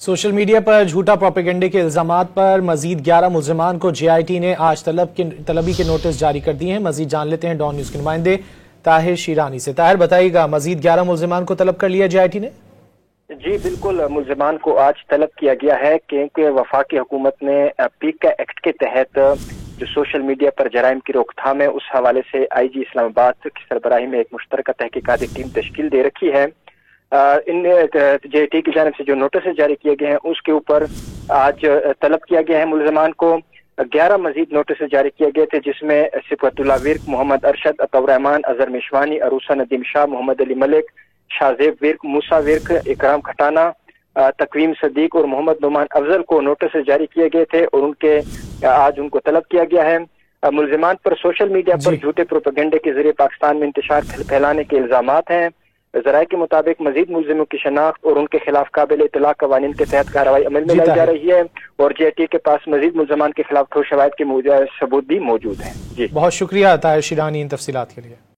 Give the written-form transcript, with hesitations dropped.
Social media پر جھوٹا پروپیگنڈے کے الزامات پر مزید 11 ملزمان کو جے آئی ٹی نے آج طلبی کے نوٹس جاری کر دیے ہیں۔ مزید جان لیتے ہیں ڈان نیوز کے نمائندے طاہر شیرانی سے۔ طاہر بتائیے گا، مزید 11 ملزمان کو طلب کر لیا جے آئی ٹی نے؟ جی بالکل، ملزمان کو آج طلب کیا گیا ہے کیونکہ وفاقی حکومت نے پیکا ایکٹ کے تحت جو سوشل میڈیا پر جرائم کی روک تھام ہے، اس حوالے سے آئی جی اسلام آباد کی سربراہی میں ایک مشترکہ تحقیقاتی ٹیم تشکیل دے رکھی ہے۔ ان جے ٹی کی جانب سے جو نوٹسز جاری کیے گئے ہیں اس کے اوپر آج طلب کیا گیا ہے ملزمان کو۔ 11 مزید نوٹسز جاری کیے گئے تھے، جس میں صفت اللہ ورک، محمد ارشد، عطاء الرحمان، اظہر مشوانی، عروسہ ندیم شاہ، محمد علی ملک، شاہزیب ورک، موسیٰ ورک، اکرام کھٹانہ، تقویم صدیق اور محمد نعمان افضل کو نوٹسز جاری کیے گئے تھے اور آج ان کو طلب کیا گیا ہے۔ ملزمان پر سوشل میڈیا پر جھوٹے پروپیگنڈے کے ذریعے پاکستان میں انتشار پھیلانے کے الزامات ہیں۔ ذرائع کے مطابق مزید ملزموں کی شناخت اور ان کے خلاف قابل اطلاع قوانین کے تحت کارروائی عمل میں لائی جا رہی ہے، اور جے ٹی کے پاس مزید ملزمان کے خلاف ٹھوس شواہد کے ثبوت بھی موجود ہیں۔ بہت شکریہ طاہر شیرانی ان تفصیلات کے لیے۔